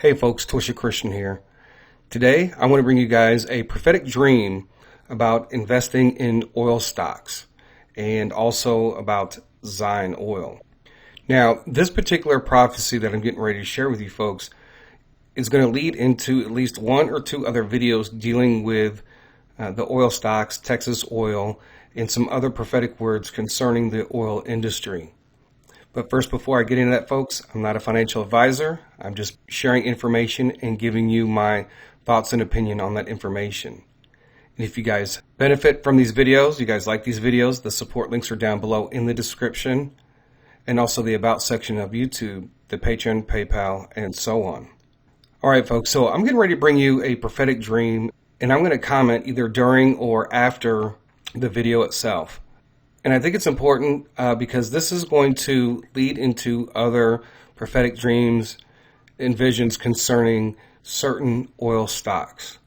Hey folks, Twisha Christian here. Today I want to bring you guys a prophetic dream about investing in oil stocks and also about Zion oil. Now, this particular prophecy that I'm getting ready to share with you folks is going to lead into at least one or two other videos dealing with the oil stocks, Texas oil, and some other prophetic words concerning the oil industry. But first, before I get into that, folks, I'm not a financial advisor. I'm just sharing information and giving you my thoughts and opinion on that information. And if you guys benefit from these videos, you guys like these videos, the support links are down below in the description, and also the About section of YouTube, the Patreon, PayPal, and so on. All right, folks, so I'm getting ready to bring you a prophetic dream, and I'm going to comment either during or after the video itself. And I think it's important because this is going to lead into other prophetic dreams and visions concerning certain oil stocks.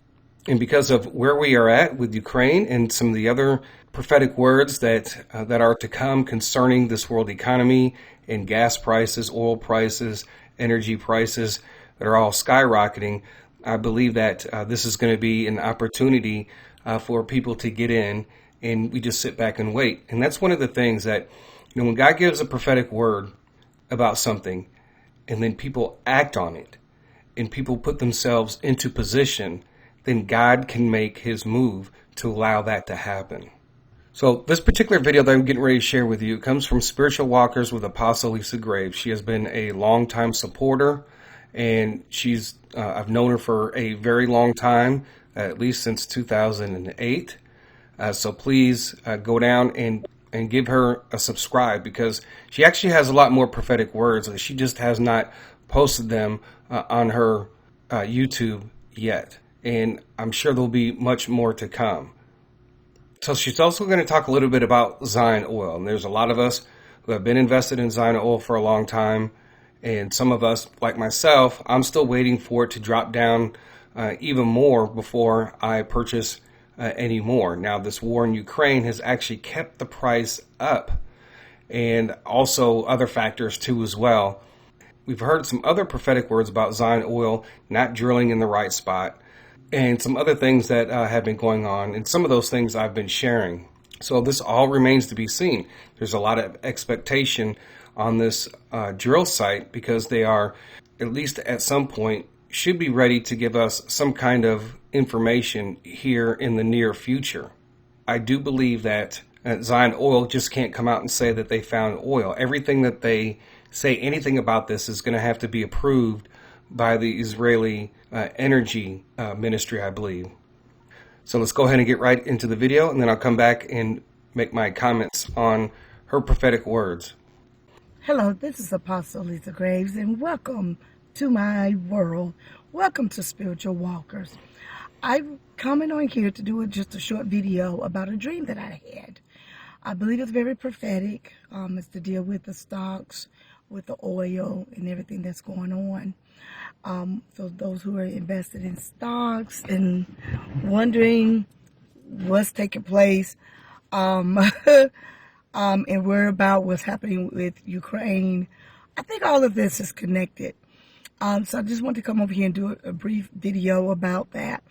And because of where we are at with Ukraine and some of the other prophetic words that are to come concerning this world economy and gas prices, oil prices, energy prices that are all skyrocketing, I believe that this is going to be an opportunity for people to get in, and we just sit back and wait. And that's one of the things that, when God gives a prophetic word about something and then people act on it and people put themselves into position, then God can make his move to allow that to happen. So this particular video that I'm getting ready to share with you comes from Spiritual Walkers with Apostle Lisa Graves. She has been a longtime supporter, and I've known her for a very long time, at least since 2008. So please go down and give her a subscribe, because she actually has a lot more prophetic words. She just has not posted them on her YouTube yet. And I'm sure there'll be much more to come. So she's also going to talk a little bit about Zion oil. And there's a lot of us who have been invested in Zion oil for a long time. And some of us, like myself, I'm still waiting for it to drop down even more before I purchase any more. Now, this war in Ukraine has actually kept the price up, and also other factors too as well. We've heard some other prophetic words about Zion oil not drilling in the right spot, and some other things that have been going on, and some of those things I've been sharing. So this all remains to be seen. There's a lot of expectation on this drill site, because they are, at least at some point, should be ready to give us some kind of information here in the near future. I do believe that Zion Oil just can't come out and say that they found oil. Everything that they say anything about this is going to have to be approved by the Israeli energy ministry, I believe. So let's go ahead and get right into the video, and then I'll come back and make my comments on her prophetic words. Hello, this is Apostle Lisa Graves, and welcome to my world. Welcome to Spiritual Walkers. I'm coming on here to do just a short video about a dream that I had. I believe it's very prophetic. It's to deal with the stocks, with the oil, and everything that's going on. So those who are invested in stocks and wondering what's taking place, and worry about what's happening with Ukraine, I think all of this is connected. So I just want to come over here and do a brief video about that.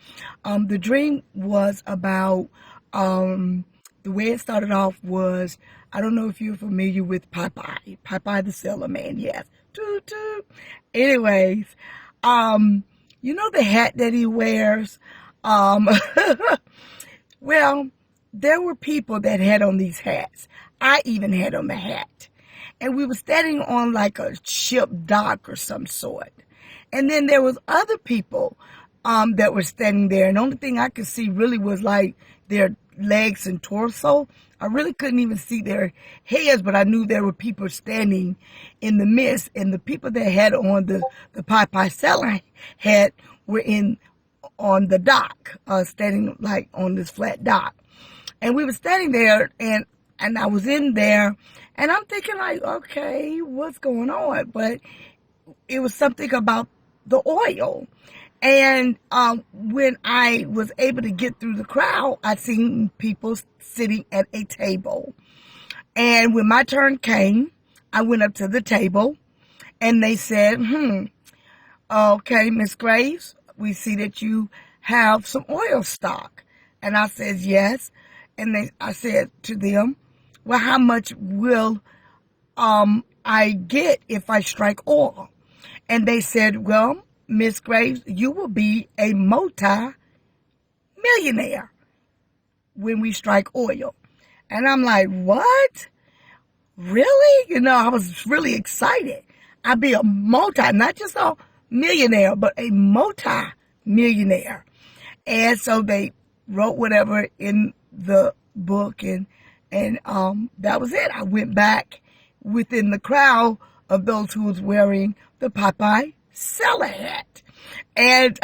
The dream was about, the way it started off was, I don't know if you're familiar with Popeye the Sailor Man, yes. Toot, toot. Anyways, you know the hat that he wears? Well, there were people that had on these hats. I even had on the hat. And we were standing on like a ship dock or some sort. And then there was other people that were standing there. And the only thing I could see really was like their legs and torso. I really couldn't even see their heads, but I knew there were people standing in the midst. And the people that had on the Popeye Sailor hat were on the dock, standing like on this flat dock. And we were standing there, and I was in there, and I'm thinking like, okay, what's going on? But it was something about the oil. And when I was able to get through the crowd, I seen people sitting at a table. And when my turn came, I went up to the table, and they said, okay, Miss Graves, we see that you have some oil stock. And I said, yes. And I said to them, well, how much will I get if I strike oil? And they said, well, Miss Graves, you will be a multi-millionaire when we strike oil. And I'm like, what? Really? I was really excited. I'd be a not just a millionaire, but a multi-millionaire. And so they wrote whatever in the book, and that was it. I went back within the crowd of those who was wearing the Popeye seller hat. And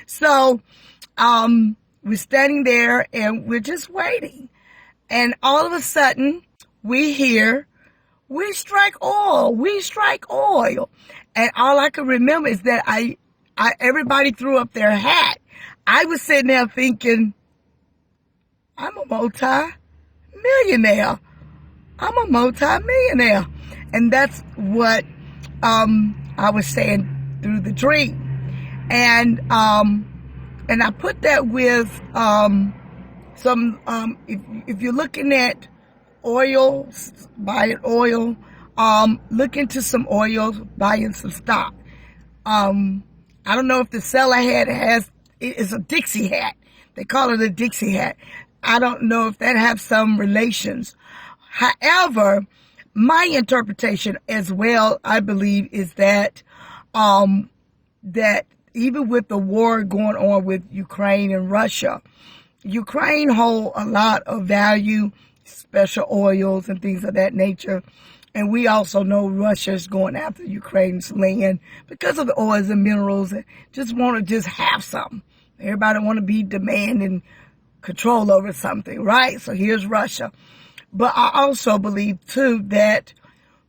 so we're standing there and we're just waiting. And all of a sudden we hear, we strike oil. And all I can remember is that everybody threw up their hat. I was sitting there thinking, I'm a multi-millionaire. And that's what I was saying through the dream. And I put that with some, if you're looking at oil, buying oil, look into some oil, buying some stock. I don't know if the seller hat it's a Dixie hat. They call it a Dixie hat. I don't know if that has some relations. However, my interpretation as well, I believe, is that that even with the war going on with Ukraine and Russia, Ukraine hold a lot of value, special oils and things of that nature. And we also know Russia's going after Ukraine's land because of the oils and minerals and just want to have something. Everybody want to be demanding control over something, right? So here's Russia. But I also believe, too, that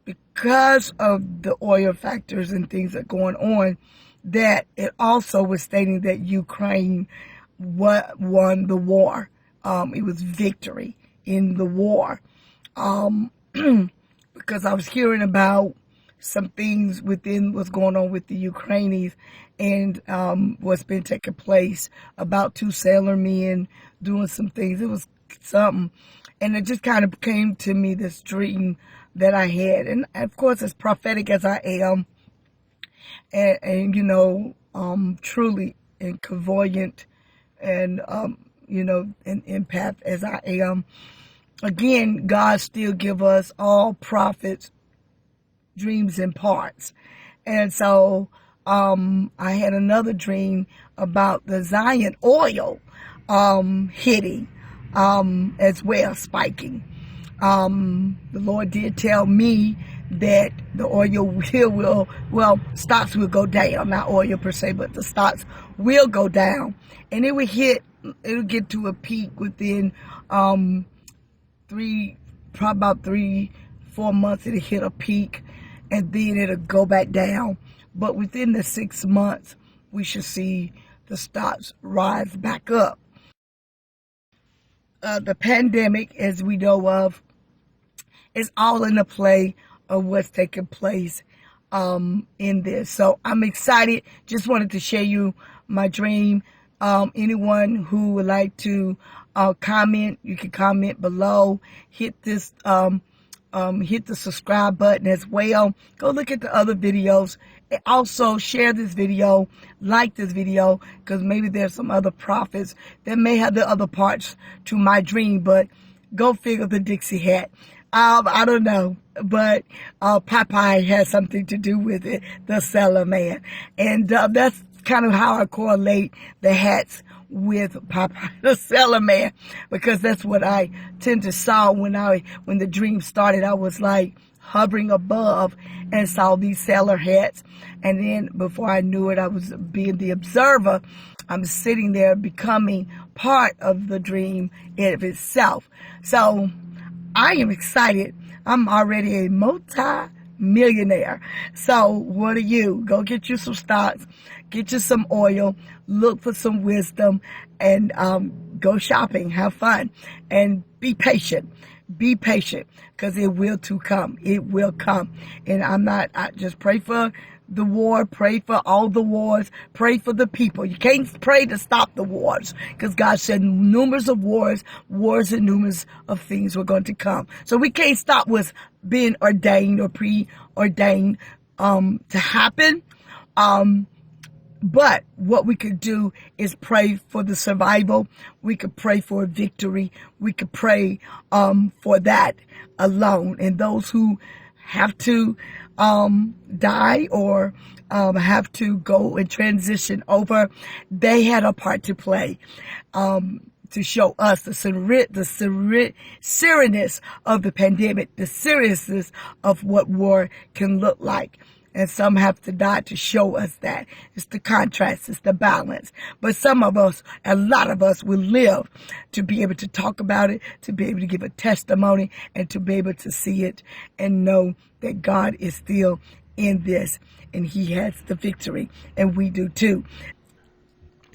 because of the oil factors and things that are going on, that it also was stating that Ukraine won the war. It was victory in the war. Because I was hearing about some things within what's going on with the Ukrainians and what's been taking place about 2 sailor men doing some things. It was something. And it just kind of came to me, this dream that I had. And of course, as prophetic as I am, and truly and clairvoyant and, an empath as I am, again, God still give us all prophets dreams in parts. And so I had another dream about the Zion oil hitting as well, spiking. The Lord did tell me that the oil stocks will go down, not oil per se, but the stocks will go down, and it'll get to a peak within probably about 3-4 months. It'll hit a peak, and then it'll go back down. But within the 6 months, we should see the stocks rise back up. The pandemic, as we know of, is all in the play of what's taking place in this. So I'm excited. Just wanted to share you my dream. Anyone who would like to comment, you can comment below. Hit this, hit the subscribe button as well. Go look at the other videos. And also share this video, like this video, because maybe there's some other prophets that may have the other parts to my dream. But go figure, the Dixie hat. I don't know, but Popeye has something to do with it, the seller man. And that's kind of how I correlate the hats with Popeye, the seller man, because that's what I tend to saw when the dream started. I was like hovering above and saw these seller hats. And then before I knew it, I was being the observer. I'm sitting there becoming part of the dream in itself. So I am excited. I'm already a multi-millionaire. So what are you? Go get you some stocks, get you some oil, look for some wisdom, and go shopping, have fun, and be patient. Be patient, because it will too come. It will come. And I just pray for the war, pray for all the wars, pray for the people. You can't pray to stop the wars, because God said numerous of wars and numerous of things were going to come. So we can't stop what's being ordained or preordained to happen. But what we could do is pray for the survival. We could pray for a victory. We could pray for that alone. And those who have to die or have to go and transition over, they had a part to play to show us the seriousness of the pandemic, the seriousness of what war can look like. And some have to die to show us that. It's the contrast, it's the balance. But some of us, a lot of us, will live to be able to talk about it, to be able to give a testimony, and to be able to see it and know that God is still in this and He has the victory, and we do too.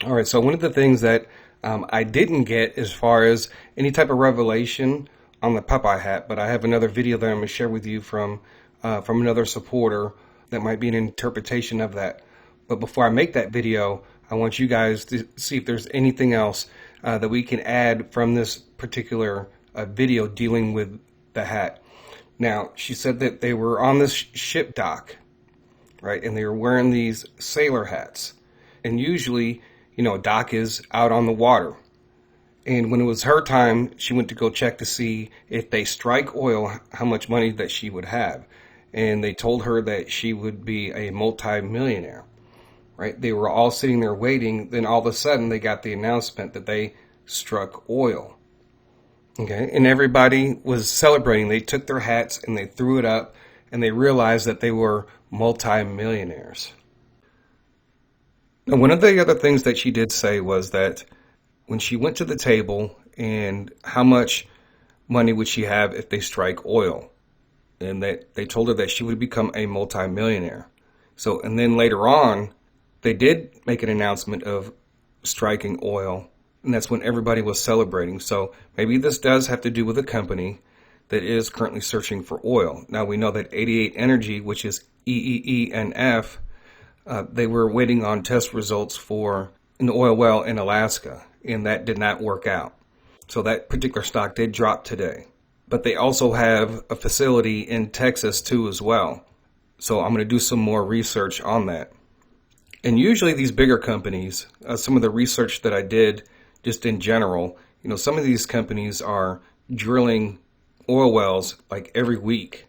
All right, so one of the things that I didn't get as far as any type of revelation on the Popeye hat, but I have another video that I'm going to share with you from another supporter that might be an interpretation of that. But before I make that video, I want you guys to see if there's anything else that we can add from this particular video dealing with the hat. Now, she said that they were on this ship dock, right? And they were wearing these sailor hats. And usually, you know, a dock is out on the water. And when it was her time, she went to go check to see if they strike oil, how much money that she would have. And they told her that she would be a multi-millionaire, right? They were all sitting there waiting. Then all of a sudden they got the announcement that they struck oil. Okay. And everybody was celebrating. They took their hats and they threw it up, and they realized that they were multi-millionaires. Now, one of the other things that she did say was that when she went to the table, and how much money would she have if they strike oil? And that they told her that she would become a multi-millionaire. So, and then later on, they did make an announcement of striking oil, and that's when everybody was celebrating. So maybe this does have to do with a company that is currently searching for oil. Now we know that 88 Energy, which is EEENF, they were waiting on test results for an oil well in Alaska, and that did not work out. So that particular stock did drop today. But they also have a facility in Texas too as well. So I'm going to do some more research on that. And usually these bigger companies, some of the research that I did just in general, you know, some of these companies are drilling oil wells like every week.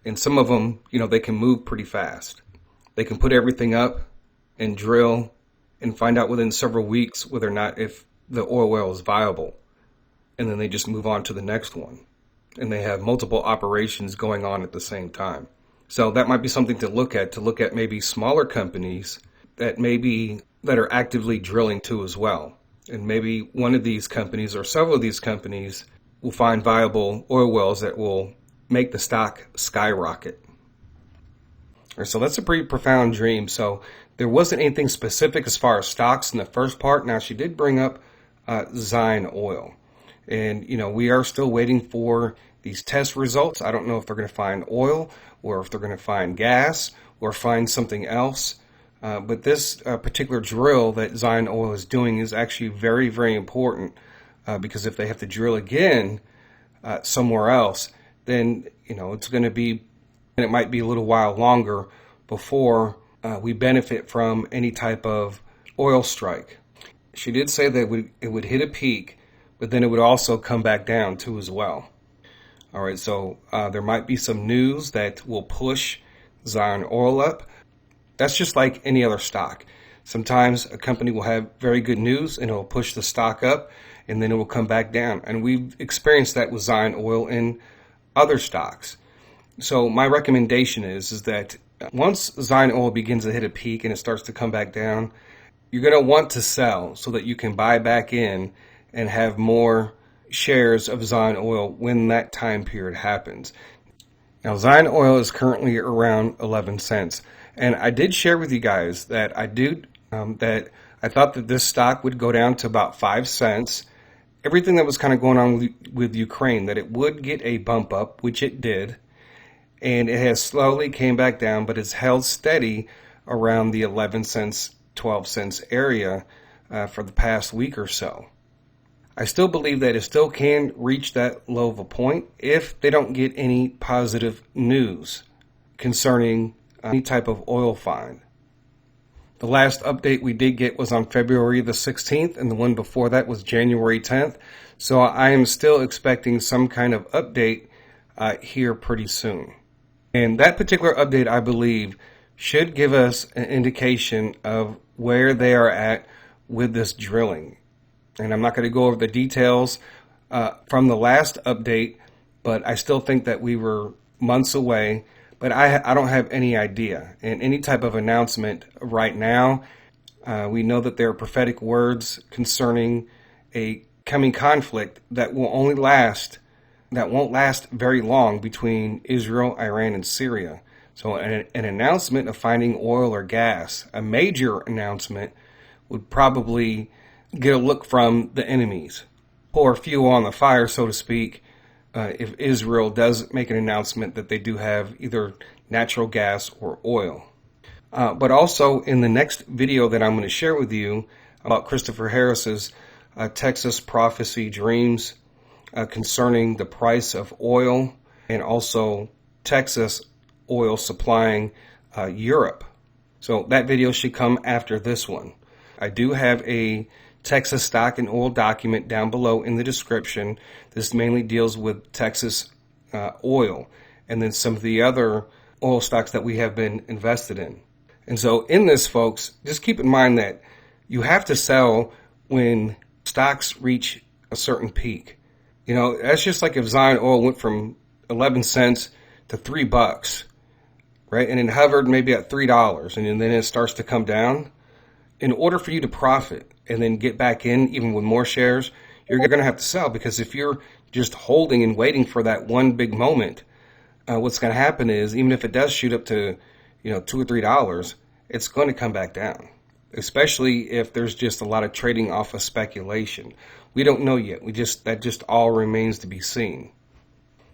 And some of them, you know, they can move pretty fast. They can put everything up and drill and find out within several weeks whether or not if the oil well is viable. And then they just move on to the next one. And they have multiple operations going on at the same time. So that might be something to look at maybe smaller companies that are actively drilling too as well. And maybe one of these companies or several of these companies will find viable oil wells that will make the stock skyrocket. So that's a pretty profound dream. So there wasn't anything specific as far as stocks in the first part. Now she did bring up Zion Oil. And, you know, we are still waiting for these test results. I don't know if they're going to find oil or if they're going to find gas or find something else. But this particular drill that Zion Oil is doing is actually very, very important because if they have to drill again somewhere else, then, you know, it's going to be, and it might be a little while longer before we benefit from any type of oil strike. She did say that it would hit a peak, but then it would also come back down too as well. All right, so there might be some news that will push Zion Oil up. That's just like any other stock. Sometimes a company will have very good news and it will push the stock up, and then it will come back down. And we've experienced that with Zion Oil in other stocks. So my recommendation is that once Zion Oil begins to hit a peak and it starts to come back down, you're going to want to sell so that you can buy back in and have more shares of Zion Oil when that time period happens. Now, Zion Oil is currently around 11 cents. And I did share with you guys that I thought that this stock would go down to about 5 cents. Everything that was kind of going on with Ukraine, that it would get a bump up, which it did. and it has slowly came back down, but it's held steady around the 11 cents, 12 cents area for the past week or so. I still believe that it still can reach that low of a point if they don't get any positive news concerning any type of oil find. The last update we did get was on February the 16th, and the one before that was January 10th. So I am still expecting some kind of update here pretty soon. And that particular update, I believe, should give us an indication of where they are at with this drilling. And I'm not going to go over the details from the last update, but I still think that we were months away. But I don't have any idea. And any type of announcement right now, we know that there are prophetic words concerning a coming conflict that won't last very long between Israel, Iran, and Syria. So an announcement of finding oil or gas, a major announcement, would probably get a look from the enemies, pour fuel on the fire, so to speak, if Israel does make an announcement that they do have either natural gas or oil. But also in the next video that I'm going to share with you about Christopher Harris's Texas prophecy dreams concerning the price of oil, and also Texas oil supplying Europe. So that video should come after this one. I do have a Texas stock and oil document down below in the description. This mainly deals with Texas oil, and then some of the other oil stocks that we have been invested in. And so in this, folks, just keep in mind that you have to sell when stocks reach a certain peak. You know, that's just like if Zion oil went from 11 cents to $3, right? And it hovered maybe at $3, and then it starts to come down. In order for you to profit and then get back in, even with more shares, you're going to have to sell, because if you're just holding and waiting for that one big moment, what's going to happen is, even if it does shoot up to, $2 or $3, it's going to come back down, especially if there's just a lot of trading off of speculation. We don't know yet. That just all remains to be seen.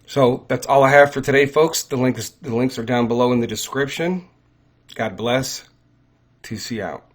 So that's all I have for today, folks. The links are down below in the description. God bless. TC out.